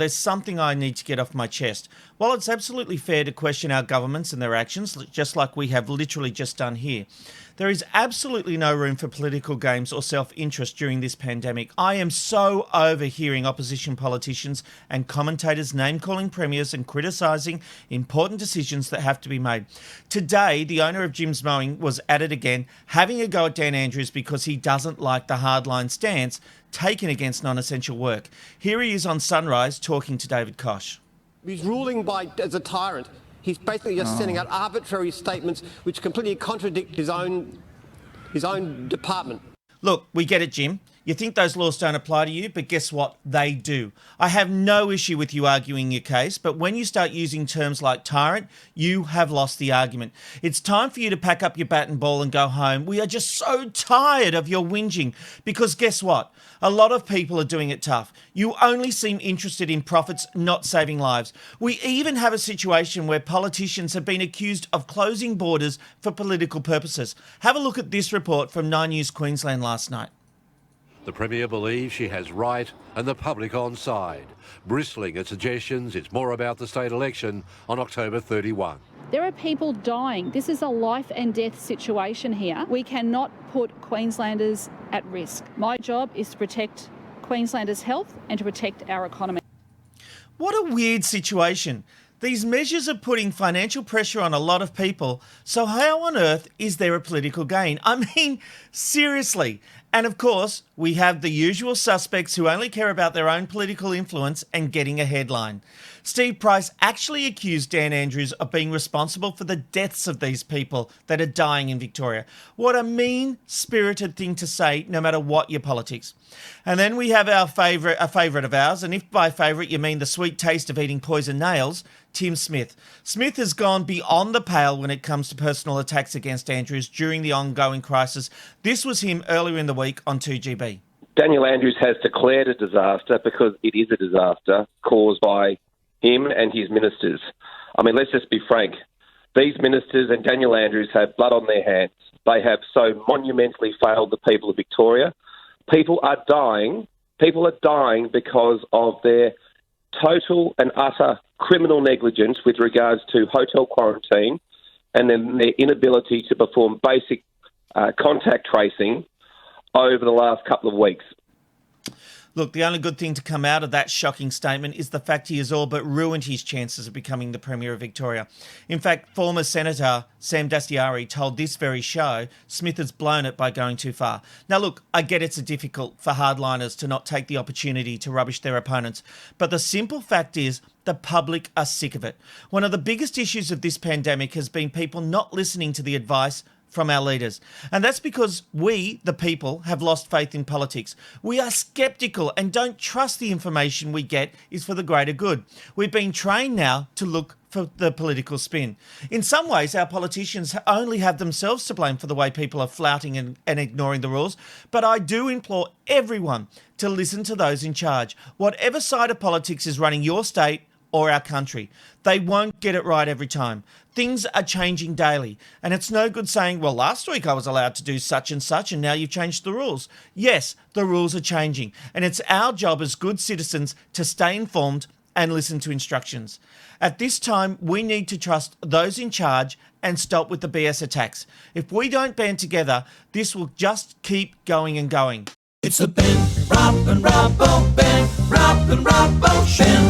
there's something I need to get off my chest. While it's absolutely fair to question our governments and their actions, just like we have literally just done here, there is absolutely no room for political games or self-interest during this pandemic. I am so over hearing opposition politicians and commentators name-calling premiers and criticising important decisions that have to be made. Today, the owner of Jim's Mowing was at it again, having a go at Dan Andrews because he doesn't like the hardline stance taken against non-essential work. Here he is on Sunrise talking to David Koch. He's ruling as a tyrant. He's basically just sending out arbitrary statements which completely contradict his own department. Look, we get it, Jim. You think those laws don't apply to you, but guess what? They do. I have no issue with you arguing your case, but when you start using terms like tyrant, you have lost the argument. It's time for you to pack up your bat and ball and go home. We are just so tired of your whinging, because guess what? A lot of people are doing it tough. You only seem interested in profits, not saving lives. We even have a situation where politicians have been accused of closing borders for political purposes. Have a look at this report from 9 News Queensland last night. The Premier believes she has right and the public on side, bristling at suggestions it's more about the state election on October 31. There are people dying. This is a life and death situation here. We cannot put Queenslanders at risk. My job is to protect Queenslanders' health and to protect our economy. What a weird situation. These measures are putting financial pressure on a lot of people, so how on earth is there a political gain? I mean, seriously. And of course, we have the usual suspects who only care about their own political influence and getting a headline. Steve Price actually accused Dan Andrews of being responsible for the deaths of these people that are dying in Victoria. What a mean-spirited thing to say, no matter what your politics. And then we have a favourite of ours, and if by favourite you mean the sweet taste of eating poison nails, Tim Smith. Smith has gone beyond the pale when it comes to personal attacks against Andrews during the ongoing crisis. This was him earlier in the week on 2GB. Daniel Andrews has declared a disaster because it is a disaster caused by him and his ministers. I mean, let's just be frank. These ministers and Daniel Andrews have blood on their hands. They have so monumentally failed the people of Victoria. People are dying. People are dying because of their total and utter criminal negligence with regards to hotel quarantine and then their inability to perform basic contact tracing over the last couple of weeks. Look, the only good thing to come out of that shocking statement is the fact he has all but ruined his chances of becoming the Premier of Victoria. In fact, former Senator Sam Dastyari told this very show Smith has blown it by going too far. Now look, I get it's difficult for hardliners to not take the opportunity to rubbish their opponents, but the simple fact is the public are sick of it. One of the biggest issues of this pandemic has been people not listening to the advice from our leaders. And that's because we, the people, have lost faith in politics. We are sceptical and don't trust the information we get is for the greater good. We've been trained now to look for the political spin. In some ways, our politicians only have themselves to blame for the way people are flouting and ignoring the rules. But I do implore everyone to listen to those in charge. Whatever side of politics is running your state or our country, they won't get it right every time. Things are changing daily, and it's no good saying, well, last week I was allowed to do such and now you've changed the rules. Yes, the rules are changing, and it's our job as good citizens to stay informed and listen to instructions. At this time, we need to trust those in charge and stop with the BS attacks. If we don't band together, this will just keep going and going. It's the Ben, Rob and Robbo, Ben, Rob and Robbo Show.